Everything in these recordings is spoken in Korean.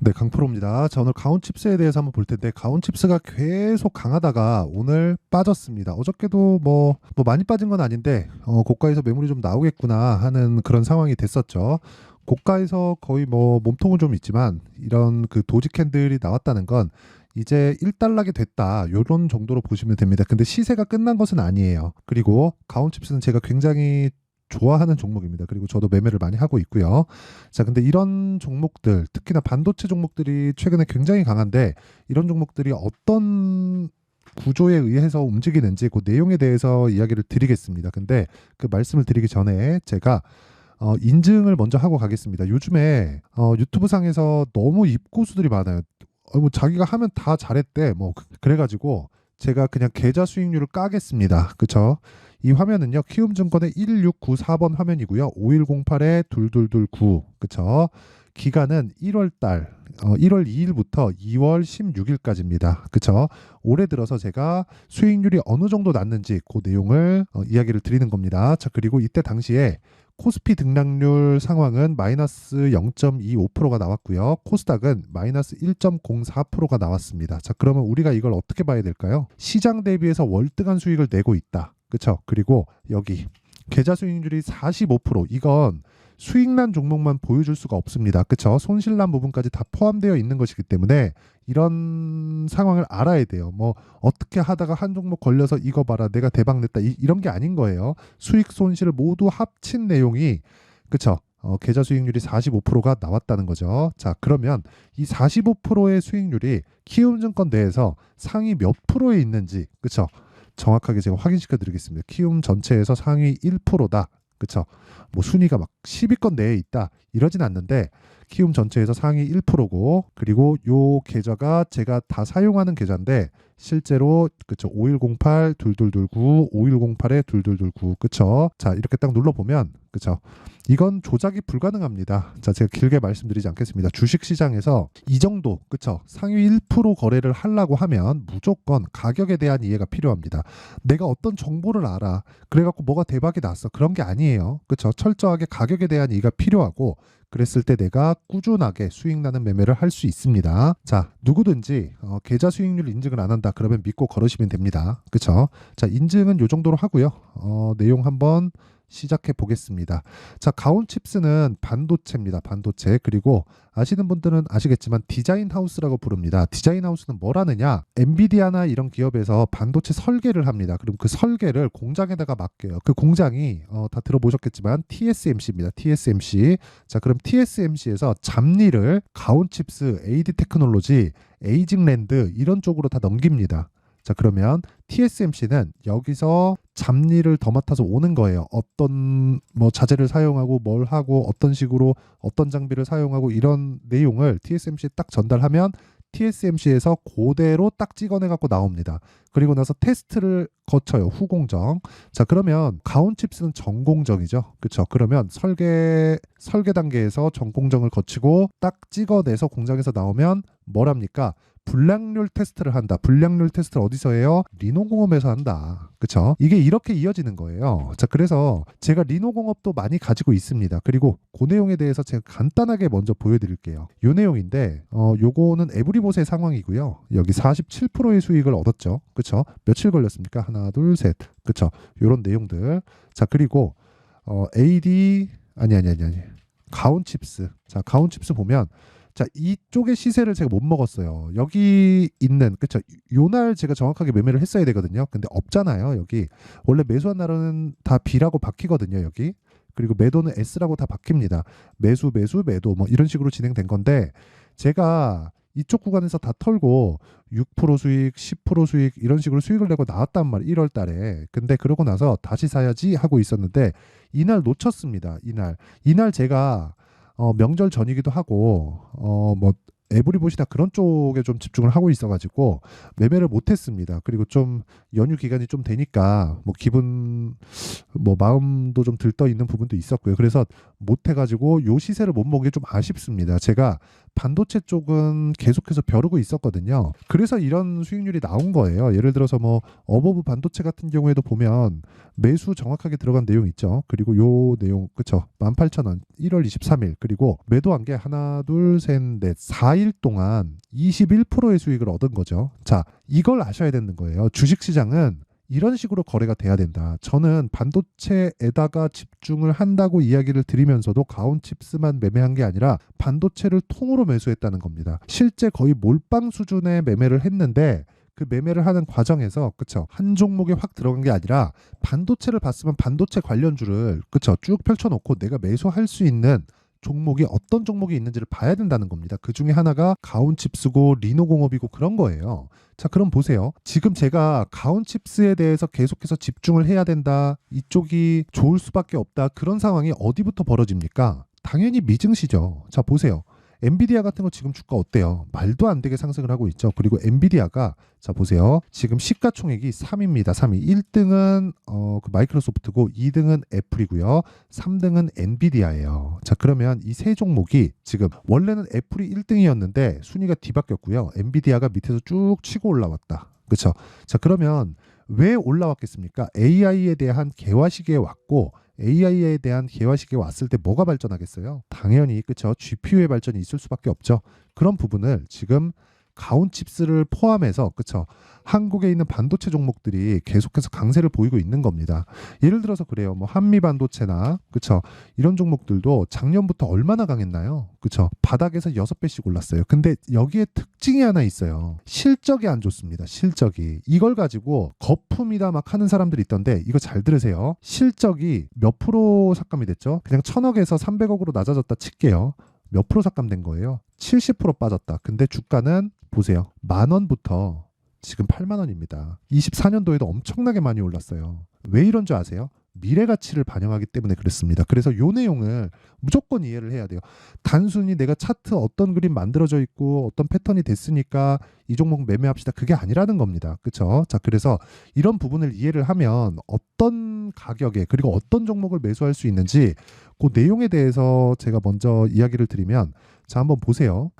네, 강프로입니다. 자, 오늘 가온칩스에 대해서 한번 볼 텐데, 가온칩스가 계속 강하다가 오늘 빠졌습니다. 어저께도 뭐 많이 빠진 건 아닌데, 고가에서 매물이 좀 나오겠구나 하는 그런 상황이 됐었죠. 고가에서 거의 뭐 몸통은 좀 있지만, 이런 그 도지 캔들이 나왔다는 건 이제 1달락이 됐다. 요런 정도로 보시면 됩니다. 근데 시세가 끝난 것은 아니에요. 그리고 가온칩스는 제가 굉장히 좋아하는 종목입니다. 그리고 저도 매매를 많이 하고 있고요. 자, 근데 이런 종목들, 특히나 반도체 종목들이 최근에 굉장히 강한데 이런 종목들이 어떤 구조에 의해서 움직이는지 그 내용에 대해서 이야기를 드리겠습니다. 근데 그 말씀을 드리기 전에 제가 인증을 먼저 하고 가겠습니다. 요즘에 유튜브 상에서 너무 입고수들이 많아요. 뭐 자기가 하면 다 잘했대. 뭐 그래가지고 제가 그냥 계좌 수익률을 까겠습니다. 그쵸? 이 화면은요, 키움증권의 1694번 화면이고요. 5108에 2229. 그쵸? 기간은 1월 2일부터 2월 16일까지입니다. 그쵸? 올해 들어서 제가 수익률이 어느 정도 났는지 그 내용을 이야기를 드리는 겁니다. 자, 그리고 이때 당시에 코스피 등락률 상황은 마이너스 0.25%가 나왔고요. 코스닥은 마이너스 1.04%가 나왔습니다. 자, 그러면 우리가 이걸 어떻게 봐야 될까요? 시장 대비해서 월등한 수익을 내고 있다. 그쵸? 그리고 여기 계좌 수익률이 45%. 이건 수익난 종목만 보여줄 수가 없습니다. 그쵸? 손실난 부분까지 다 포함되어 있는 것이기 때문에 이런 상황을 알아야 돼요. 뭐 어떻게 하다가 한 종목 걸려서 이거 봐라 내가 대박 냈다 이런 게 아닌 거예요. 수익 손실을 모두 합친 내용이 그쵸? 계좌 수익률이 45%가 나왔다는 거죠. 자, 그러면 이 45%의 수익률이 키움증권 내에서 상위 몇 프로에 있는지 그쵸? 정확하게 제가 확인시켜 드리겠습니다. 키움 전체에서 상위 1%다. 그쵸? 뭐 순위가 막 10위권 내에 있다. 이러진 않는데 키움 전체에서 상위 1%고 그리고 요 계좌가 제가 다 사용하는 계좌인데 실제로 그쵸 5108 2229 5108에 2229 그쵸 자 이렇게 딱 눌러보면 그쵸 이건 조작이 불가능합니다. 자 제가 길게 말씀드리지 않겠습니다. 주식시장에서 이 정도 그쵸 상위 1% 거래를 하려고 하면 무조건 가격에 대한 이해가 필요합니다. 내가 어떤 정보를 알아 그래갖고 뭐가 대박이 났어 그런 게 아니에요. 그쵸 철저하게 가격에 대한 이해가 필요하고 그랬을 때 내가 꾸준하게 수익 나는 매매를 할 수 있습니다. 자, 누구든지 계좌 수익률 인증을 안 한다. 그러면 믿고 걸으시면 됩니다. 그쵸? 자, 인증은 요 정도로 하고요. 내용 한번 시작해 보겠습니다. 자, 가온칩스는 반도체입니다. 반도체. 그리고 아시는 분들은 아시겠지만 디자인 하우스라고 부릅니다. 디자인 하우스는 뭘 하느냐? 엔비디아나 이런 기업에서 반도체 설계를 합니다. 그럼 그 설계를 공장에다가 맡겨요. 그 공장이 다 들어보셨겠지만 TSMC입니다. TSMC. 자, 그럼 TSMC에서 잡일을 가온칩스, AD 테크놀로지, 에이징랜드 이런 쪽으로 다 넘깁니다. 자, 그러면 TSMC는 여기서 잡일을 더 맡아서 오는 거예요. 어떤 뭐 자재를 사용하고 뭘 하고 어떤 식으로 어떤 장비를 사용하고 이런 내용을 TSMC에 딱 전달하면 TSMC에서 그대로 딱 찍어내 갖고 나옵니다. 그리고 나서 테스트를 거쳐요. 후공정. 자, 그러면 가온칩스는 전공정이죠. 그렇죠? 그러면 설계 단계에서 전공정을 거치고 딱 찍어내서 공장에서 나오면 뭐랍니까? 불량률 테스트를 한다. 불량률 테스트를 어디서 해요? 리노공업에서 한다. 그쵸? 이게 이렇게 이어지는 거예요. 자, 그래서 제가 리노공업도 많이 가지고 있습니다. 그리고 그 내용에 대해서 제가 간단하게 먼저 보여드릴게요. 요 내용인데, 요거는 에브리봇의 상황이고요. 여기 47%의 수익을 얻었죠. 그쵸? 며칠 걸렸습니까? 하나, 둘, 셋. 그쵸? 요런 내용들. 자, 그리고, 아니. 가온칩스. 자, 가온칩스 보면, 자, 이쪽의 시세를 제가 못 먹었어요. 여기 있는, 그쵸? 요날 제가 정확하게 매매를 했어야 되거든요. 근데 없잖아요, 여기. 원래 매수한 날은 다 B라고 바뀌거든요, 여기. 그리고 매도는 S라고 다 바뀝니다. 매수, 매도, 뭐 이런 식으로 진행된 건데, 제가 이쪽 구간에서 다 털고 6% 수익, 10% 수익 이런 식으로 수익을 내고 나왔단 말이에요. 1월 달에. 근데 그러고 나서 다시 사야지 하고 있었는데, 이날 놓쳤습니다, 이날. 이날 제가 명절 전이기도 하고 뭐 에브리봇이나 그런 쪽에 좀 집중을 하고 있어가지고 매매를 못했습니다. 그리고 좀 연휴 기간이 좀 되니까 뭐 기분 뭐 마음도 좀 들떠 있는 부분도 있었고요. 그래서 못해가지고 요 시세를 못 먹기 좀 아쉽습니다. 제가 반도체 쪽은 계속해서 벼르고 있었거든요. 그래서 이런 수익률이 나온 거예요. 예를 들어서 뭐 어버브 반도체 같은 경우에도 보면 매수 정확하게 들어간 내용 있죠. 그리고 요 내용 그쵸, 18,000원 1월 23일 그리고 매도한 게 하나 둘 셋 넷 4일 동안 21%의 수익을 얻은 거죠. 자, 이걸 아셔야 되는 거예요. 주식시장은 이런 식으로 거래가 돼야 된다. 저는 반도체에다가 집중을 한다고 이야기를 드리면서도 가온칩스만 매매한 게 아니라 반도체를 통으로 매수했다는 겁니다. 실제 거의 몰빵 수준의 매매를 했는데 그 매매를 하는 과정에서 그쵸, 한 종목에 확 들어간 게 아니라 반도체를 봤으면 반도체 관련주를 그쵸, 쭉 펼쳐놓고 내가 매수할 수 있는 종목이 어떤 종목이 있는지를 봐야 된다는 겁니다. 그 중에 하나가 가온칩스고 리노공업이고 그런 거예요. 자, 그럼 보세요. 지금 제가 가온칩스에 대해서 계속해서 집중을 해야 된다. 이쪽이 좋을 수밖에 없다. 그런 상황이 어디부터 벌어집니까? 당연히 미증시죠. 자, 보세요. 엔비디아 같은 거 지금 주가 어때요? 말도 안 되게 상승을 하고 있죠. 그리고 엔비디아가 자 보세요. 지금 시가총액이 3위입니다. 3위. 1등은 그 마이크로소프트고 2등은 애플이고요. 3등은 엔비디아예요. 자, 그러면 이 세 종목이 지금 원래는 애플이 1등이었는데 순위가 뒤바뀌었고요. 엔비디아가 밑에서 쭉 치고 올라왔다. 그렇죠? 자, 그러면 왜 올라왔겠습니까? AI에 대한 개화 시기에 왔고 AI에 대한 개화 시기에 왔을 때 뭐가 발전하겠어요? 당연히 그쵸, GPU의 발전이 있을 수밖에 없죠. 그런 부분을 지금 가온칩스를 포함해서 그쵸, 한국에 있는 반도체 종목들이 계속해서 강세를 보이고 있는 겁니다. 예를 들어서 그래요. 뭐 한미반도체나 그쵸, 이런 종목들도 작년부터 얼마나 강했나요? 그쵸, 바닥에서 6배씩 올랐어요. 근데 여기에 특징이 하나 있어요. 실적이 안 좋습니다. 실적이. 이걸 가지고 거품이다 막 하는 사람들이 있던데 이거 잘 들으세요. 실적이 몇 프로 삭감이 됐죠? 그냥 1,000억에서 300억으로 낮아졌다 칠게요. 몇 프로 삭감된 거예요? 70% 빠졌다. 근데 주가는 보세요. 10,000원부터 지금 80,000원입니다. 24년도에도 엄청나게 많이 올랐어요. 왜 이런 줄 아세요? 미래 가치를 반영하기 때문에 그렇습니다. 그래서 요 내용을 무조건 이해를 해야 돼요. 단순히 내가 차트 어떤 그림 만들어져 있고 어떤 패턴이 됐으니까 이 종목 매매합시다. 그게 아니라는 겁니다. 그렇죠? 자, 그래서 이런 부분을 이해를 하면 어떤 가격에 그리고 어떤 종목을 매수할 수 있는지 그 내용에 대해서 제가 먼저 이야기를 드리면 자, 한번 보세요.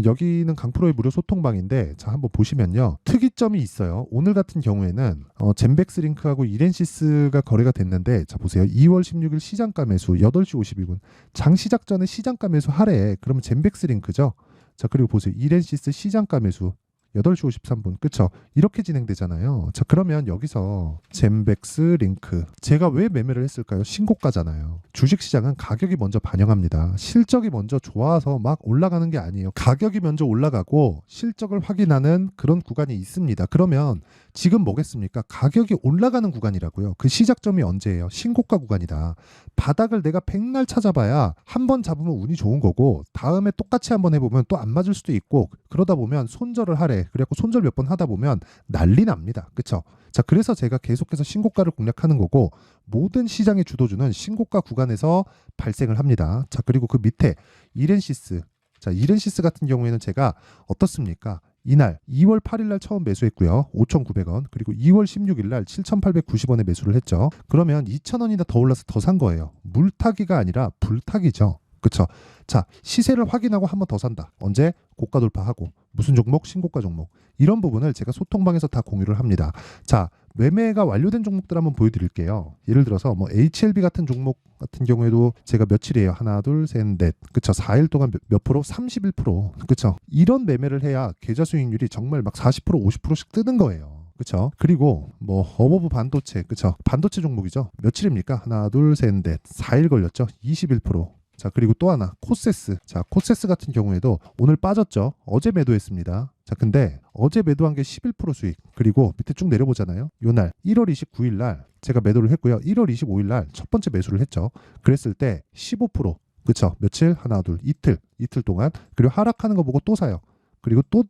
여기는 강프로의 무료 소통방인데 자, 한번 보시면요. 특이점이 있어요. 오늘 같은 경우에는 젠백스 링크하고 이렌시스가 거래가 됐는데 자, 보세요. 2월 16일 시장가 매수 8시 52분. 장 시작 전에 시장가 매수 하래. 그러면 젠백스 링크죠. 자, 그리고 보세요. 이렌시스 시장가 매수 8시 53분. 그쵸? 이렇게 진행되잖아요. 자, 그러면 여기서 젠백스 링크. 제가 왜 매매를 했을까요? 신고가잖아요. 주식시장은 가격이 먼저 반영합니다. 실적이 먼저 좋아서 막 올라가는 게 아니에요. 가격이 먼저 올라가고 실적을 확인하는 그런 구간이 있습니다. 그러면 지금 뭐겠습니까? 가격이 올라가는 구간이라고요. 그 시작점이 언제예요? 신고가 구간이다. 바닥을 내가 백날 찾아봐야 한 번 잡으면 운이 좋은 거고 다음에 똑같이 한번 해보면 또 안 맞을 수도 있고 그러다 보면 손절을 하래. 그래갖고 손절 몇 번 하다 보면 난리 납니다. 그쵸? 자, 그래서 제가 계속해서 신고가를 공략하는 거고 모든 시장의 주도주는 신고가 구간에서 발생을 합니다. 자, 그리고 그 밑에 이렌시스. 자, 이렌시스 같은 경우에는 제가 어떻습니까? 이날 2월 8일 날 처음 매수했고요. 5,900원. 그리고 2월 16일 날 7,890원에 매수를 했죠. 그러면 2,000원이나 더 올라서 더 산 거예요. 물타기가 아니라 불타기죠. 그쵸? 자, 시세를 확인하고 한 번 더 산다. 언제? 고가 돌파하고. 무슨 종목? 신고가 종목. 이런 부분을 제가 소통방에서 다 공유를 합니다. 자, 매매가 완료된 종목들 한번 보여드릴게요. 예를 들어서 뭐 HLB 같은 종목 같은 경우에도 제가 며칠이에요? 하나, 둘, 셋, 넷. 그쵸? 4일 동안 몇 프로? 31%. 그쵸? 이런 매매를 해야 계좌 수익률이 정말 막 40%, 50%씩 뜨는 거예요. 그쵸? 그리고 뭐 어버브 반도체. 그쵸? 반도체 종목이죠. 며칠입니까? 하나, 둘, 셋, 넷. 4일 걸렸죠? 21%. 자, 그리고 또 하나 코세스. 자, 코세스 같은 경우에도 오늘 빠졌죠. 어제 매도했습니다. 자, 근데 어제 매도한 게 11% 수익. 그리고 밑에 쭉 내려보잖아요. 요날 1월 29일 날 제가 매도를 했고요. 1월 25일 날 첫 번째 매수를 했죠. 그랬을 때 15%. 그쵸? 며칠? 하나, 둘, 이틀 동안. 그리고 하락하는 거 보고 또 사요. 그리고 또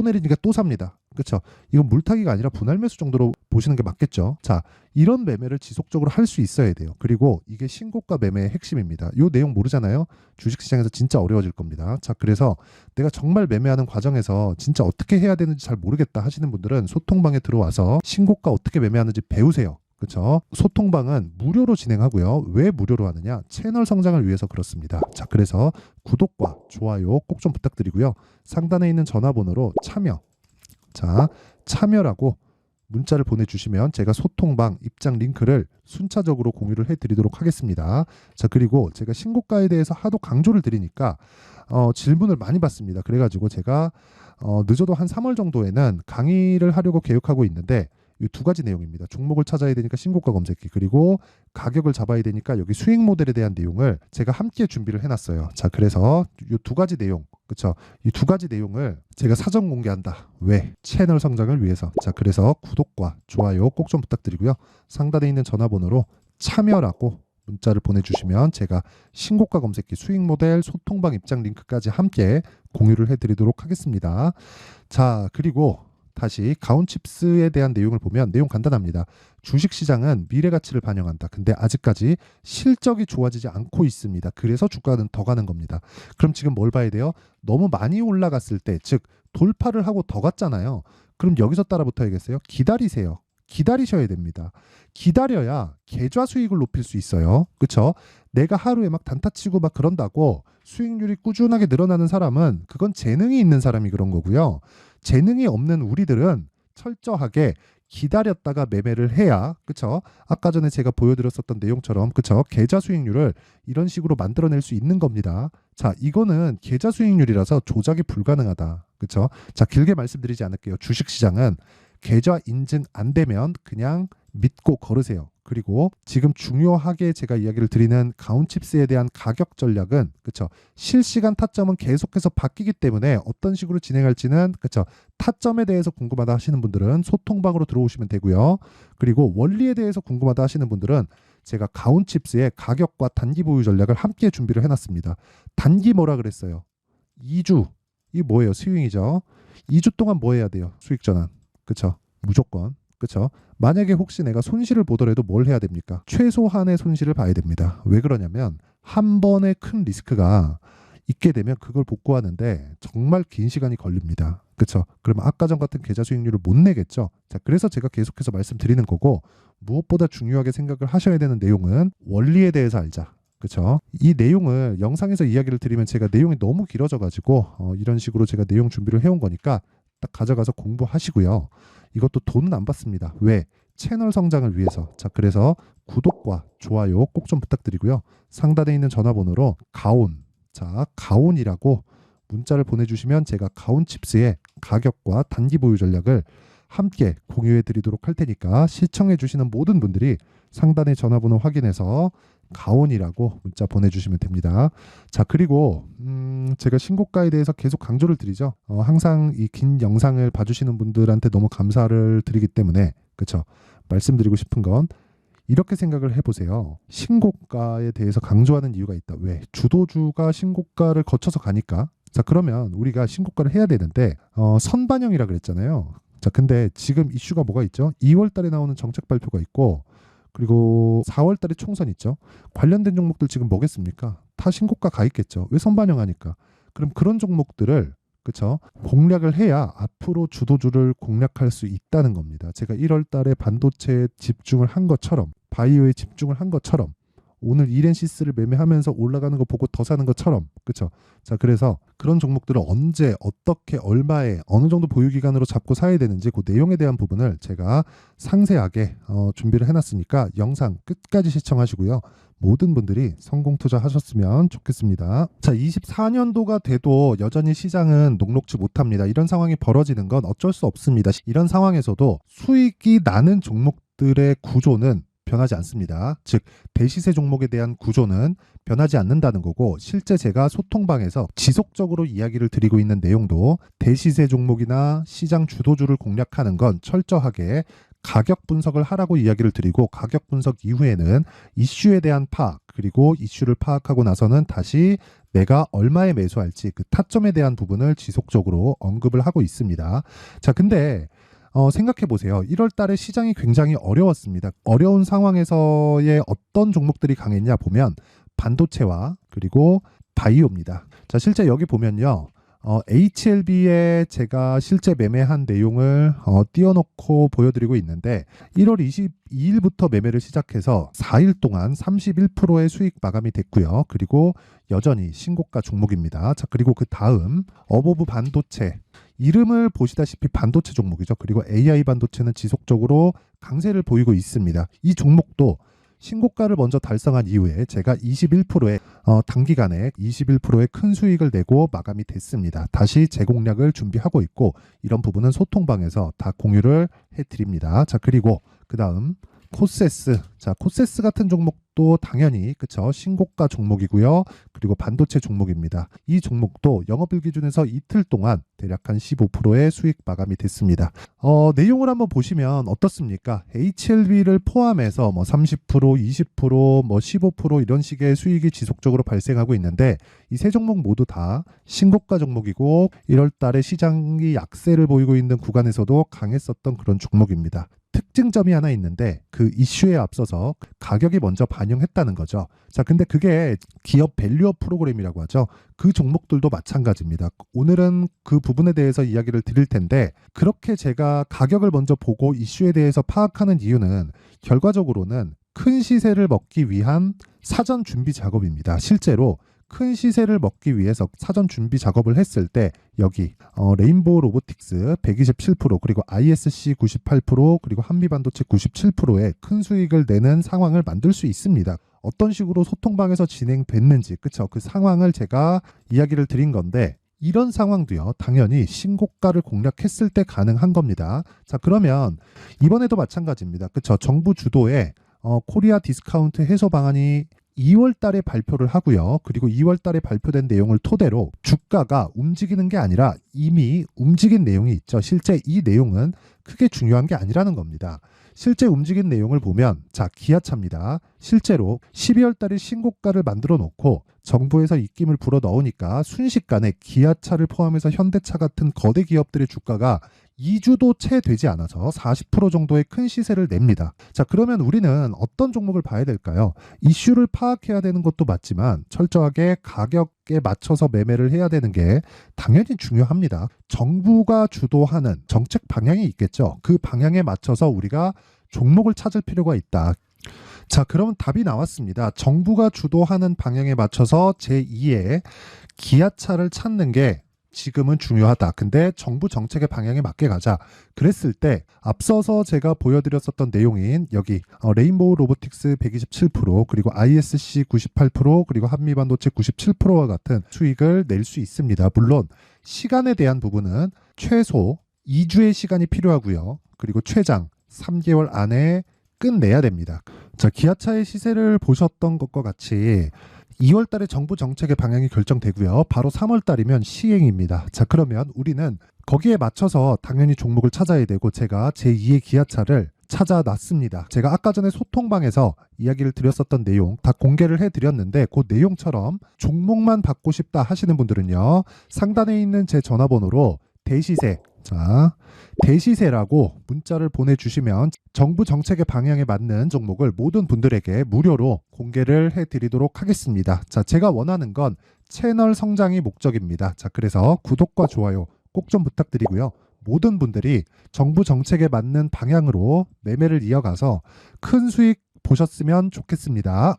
내리니까 또 삽니다. 그렇죠? 이건 물타기가 아니라 분할 매수 정도로 보시는 게 맞겠죠. 자, 이런 매매를 지속적으로 할 수 있어야 돼요. 그리고 이게 신고가 매매의 핵심입니다. 이 내용 모르잖아요. 주식시장에서 진짜 어려워질 겁니다. 자, 그래서 내가 정말 매매하는 과정에서 진짜 어떻게 해야 되는지 잘 모르겠다 하시는 분들은 소통방에 들어와서 신고가 어떻게 매매하는지 배우세요. 그렇죠? 소통방은 무료로 진행하고요. 왜 무료로 하느냐? 채널 성장을 위해서 그렇습니다. 자, 그래서 구독과 좋아요 꼭 좀 부탁드리고요. 상단에 있는 전화번호로 참여라고 문자를 보내주시면 제가 소통방 입장 링크를 순차적으로 공유를 해드리도록 하겠습니다. 자, 그리고 제가 신고가에 대해서 하도 강조를 드리니까 질문을 많이 받습니다. 그래가지고 제가 늦어도 한 3월 정도에는 강의를 하려고 계획하고 있는데 이 두 가지 내용입니다. 종목을 찾아야 되니까 신고가 검색기, 그리고 가격을 잡아야 되니까 여기 수익 모델에 대한 내용을 제가 함께 준비를 해놨어요. 자, 그래서 이 두 가지 내용, 그쵸? 이 두 가지 내용을 제가 사전 공개한다. 왜? 채널 성장을 위해서. 자, 그래서 구독과 좋아요 꼭 좀 부탁드리고요. 상단에 있는 전화번호로 참여라고 문자를 보내주시면 제가 신고가 검색기, 수익 모델, 소통방 입장 링크까지 함께 공유를 해드리도록 하겠습니다. 자, 그리고 다시 가온칩스에 대한 내용을 보면 내용 간단합니다. 주식시장은 미래 가치를 반영한다. 근데 아직까지 실적이 좋아지지 않고 있습니다. 그래서 주가는 더 가는 겁니다. 그럼 지금 뭘 봐야 돼요? 너무 많이 올라갔을 때, 즉 돌파를 하고 더 갔잖아요. 그럼 여기서 따라붙어야겠어요? 기다리세요. 기다리셔야 됩니다. 기다려야 계좌 수익을 높일 수 있어요. 그쵸? 내가 하루에 막 단타 치고 막 그런다고 수익률이 꾸준하게 늘어나는 사람은 그건 재능이 있는 사람이 그런 거고요. 재능이 없는 우리들은 철저하게 기다렸다가 매매를 해야, 그쵸? 아까 전에 제가 보여드렸었던 내용처럼, 그쵸? 계좌 수익률을 이런 식으로 만들어낼 수 있는 겁니다. 자, 이거는 계좌 수익률이라서 조작이 불가능하다. 그쵸? 자, 길게 말씀드리지 않을게요. 주식시장은 계좌 인증 안 되면 그냥 믿고 걸으세요. 그리고 지금 중요하게 제가 이야기를 드리는 가온칩스에 대한 가격 전략은, 그쵸, 실시간 타점은 계속해서 바뀌기 때문에 어떤 식으로 진행할지는, 그쵸, 타점에 대해서 궁금하다 하시는 분들은 소통방으로 들어오시면 되고요. 그리고 원리에 대해서 궁금하다 하시는 분들은 제가 가온칩스의 가격과 단기 보유 전략을 함께 준비를 해놨습니다. 단기 뭐라 그랬어요? 2주. 이게 뭐예요? 스윙이죠. 2주 동안 뭐 해야 돼요? 수익 전환. 그쵸? 무조건. 그쵸? 만약에 혹시 내가 손실을 보더라도 뭘 해야 됩니까? 최소한의 손실을 봐야 됩니다. 왜 그러냐면 한 번의 큰 리스크가 있게 되면 그걸 복구하는데 정말 긴 시간이 걸립니다. 그쵸? 그러면 아까 전 같은 계좌 수익률을 못 내겠죠? 자, 그래서 제가 계속해서 말씀드리는 거고, 무엇보다 중요하게 생각을 하셔야 되는 내용은 원리에 대해서 알자. 그쵸? 이 내용을 영상에서 이야기를 드리면 제가 내용이 너무 길어져가지고 이런 식으로 제가 내용 준비를 해온 거니까 딱 가져가서 공부하시고요. 이것도 돈은 안 받습니다. 왜? 채널 성장을 위해서. 자, 그래서 구독과 좋아요 꼭 좀 부탁드리고요. 상단에 있는 전화번호로 가온, 자, 가온이라고 문자를 보내주시면 제가 가온칩스의 가격과 단기 보유 전략을 함께 공유해 드리도록 할 테니까 시청해 주시는 모든 분들이 상단의 전화번호 확인해서 가온이라고 문자 보내주시면 됩니다. 자, 그리고 제가 신고가에 대해서 계속 강조를 드리죠. 항상 이 긴 영상을 봐주시는 분들한테 너무 감사를 드리기 때문에, 그쵸, 말씀드리고 싶은 건 이렇게 생각을 해보세요. 신고가에 대해서 강조하는 이유가 있다. 왜? 주도주가 신고가를 거쳐서 가니까. 자, 그러면 우리가 신고가를 해야 되는데 선반영이라 그랬잖아요. 자, 근데 지금 이슈가 뭐가 있죠? 2월 달에 나오는 정책 발표가 있고, 그리고 4월 달에 총선 있죠. 관련된 종목들 지금 뭐겠습니까? 다 신고가 가 있겠죠. 왜? 선반영하니까. 그럼 그런 종목들을, 그쵸, 공략을 해야 앞으로 주도주를 공략할 수 있다는 겁니다. 제가 1월 달에 반도체에 집중을 한 것처럼, 바이오에 집중을 한 것처럼, 오늘 이렌시스를 매매하면서 올라가는 거 보고 더 사는 것처럼, 그쵸? 자, 그래서 그런 종목들을 언제, 어떻게, 얼마에, 어느 정도 보유 기간으로 잡고 사야 되는지 그 내용에 대한 부분을 제가 상세하게 준비를 해놨으니까 영상 끝까지 시청하시고요. 모든 분들이 성공 투자하셨으면 좋겠습니다. 자, 24년도가 돼도 여전히 시장은 녹록지 못합니다. 이런 상황이 벌어지는 건 어쩔 수 없습니다. 이런 상황에서도 수익이 나는 종목들의 구조는 변하지 않습니다. 즉, 대시세 종목에 대한 구조는 변하지 않는다는 거고, 실제 제가 소통방에서 지속적으로 이야기를 드리고 있는 내용도 대시세 종목이나 시장 주도주를 공략하는 건 철저하게 가격 분석을 하라고 이야기를 드리고, 가격 분석 이후에는 이슈에 대한 파악, 그리고 이슈를 파악하고 나서는 다시 내가 얼마에 매수할지 그 타점에 대한 부분을 지속적으로 언급을 하고 있습니다. 자, 근데 생각해 보세요. 1월 달에 시장이 굉장히 어려웠습니다. 어려운 상황에서의 어떤 종목들이 강했냐 보면 반도체와 그리고 바이오입니다. 자, 실제 여기 보면요. HLB에 제가 실제 매매한 내용을 띄워놓고 보여드리고 있는데 1월 22일부터 매매를 시작해서 4일 동안 31%의 수익 마감이 됐고요. 그리고 여전히 신고가 종목입니다. 자, 그리고 그 다음 어보브 반도체 이름을 보시다시피 반도체 종목이죠. 그리고 AI 반도체는 지속적으로 강세를 보이고 있습니다. 이 종목도 신고가를 먼저 달성한 이후에 제가 21%의 단기간에 21%의 큰 수익을 내고 마감이 됐습니다. 다시 재공략을 준비하고 있고 이런 부분은 소통방에서 다 공유를 해드립니다. 자, 그리고 그 다음 코세스. 자, 코세스 같은 종목도 당연히 그쵸, 신고가 종목이고요. 그리고 반도체 종목입니다. 이 종목도 영업일 기준에서 이틀 동안 대략 한 15%의 수익 마감이 됐습니다. 내용을 한번 보시면 어떻습니까? HLB를 포함해서 뭐 30%, 20%, 뭐 15% 이런 식의 수익이 지속적으로 발생하고 있는데 이 세 종목 모두 다 신고가 종목이고 1월 달에 시장이 약세를 보이고 있는 구간에서도 강했었던 그런 종목입니다. 특징점이 하나 있는데 그 이슈에 앞서서 가격이 먼저 반영했다는 거죠. 자, 근데 그게 기업 밸류업 프로그램이라고 하죠. 그 종목들도 마찬가지입니다. 오늘은 그 부분에 대해서 이야기를 드릴 텐데 그렇게 제가 가격을 먼저 보고 이슈에 대해서 파악하는 이유는 결과적으로는 큰 시세를 먹기 위한 사전 준비 작업입니다. 실제로 큰 시세를 먹기 위해서 사전 준비 작업을 했을 때 여기 레인보우 로보틱스 127% 그리고 ISC 98% 그리고 한미반도체 97%의 큰 수익을 내는 상황을 만들 수 있습니다. 어떤 식으로 소통방에서 진행됐는지 그쵸, 그 상황을 제가 이야기를 드린 건데 이런 상황도요 당연히 신고가를 공략했을 때 가능한 겁니다. 자, 그러면 이번에도 마찬가지입니다. 그쵸, 정부 주도의 코리아 디스카운트 해소 방안이 2월 달에 발표를 하고요. 그리고 2월 달에 발표된 내용을 토대로 주가가 움직이는 게 아니라 이미 움직인 내용이 있죠. 실제 이 내용은 크게 중요한 게 아니라는 겁니다. 실제 움직인 내용을 보면 자, 기아차입니다. 실제로 12월 달에 신고가를 만들어 놓고 정부에서 입김을 불어 넣으니까 순식간에 기아차를 포함해서 현대차 같은 거대 기업들의 주가가 2주도 채 되지 않아서 40% 정도의 큰 시세를 냅니다. 자, 그러면 우리는 어떤 종목을 봐야 될까요? 이슈를 파악해야 되는 것도 맞지만 철저하게 가격에 맞춰서 매매를 해야 되는 게 당연히 중요합니다. 정부가 주도하는 정책 방향이 있겠죠. 그 방향에 맞춰서 우리가 종목을 찾을 필요가 있다. 자, 그러면 답이 나왔습니다. 정부가 주도하는 방향에 맞춰서 제2의 기아차를 찾는 게 지금은 중요하다. 근데 정부 정책의 방향에 맞게 가자. 그랬을 때 앞서서 제가 보여드렸었던 내용인 여기 레인보우 로보틱스 127% 그리고 ISC 98% 그리고 한미반도체 97%와 같은 수익을 낼 수 있습니다. 물론 시간에 대한 부분은 최소 2주의 시간이 필요하고요. 그리고 최장 3개월 안에 끝내야 됩니다. 자, 기아차의 시세를 보셨던 것과 같이 2월 달에 정부 정책의 방향이 결정되고요. 바로 3월 달이면 시행입니다. 자, 그러면 우리는 거기에 맞춰서 당연히 종목을 찾아야 되고 제가 제2의 기아차를 찾아놨습니다. 제가 아까 전에 소통방에서 이야기를 드렸었던 내용 다 공개를 해드렸는데 그 내용처럼 종목만 받고 싶다 하시는 분들은요. 상단에 있는 제 전화번호로 대시세, 자, 대시세라고 문자를 보내주시면 정부 정책의 방향에 맞는 종목을 모든 분들에게 무료로 공개를 해드리도록 하겠습니다. 자, 제가 원하는 건 채널 성장이 목적입니다. 자, 그래서 구독과 좋아요 꼭 좀 부탁드리고요. 모든 분들이 정부 정책에 맞는 방향으로 매매를 이어가서 큰 수익 보셨으면 좋겠습니다.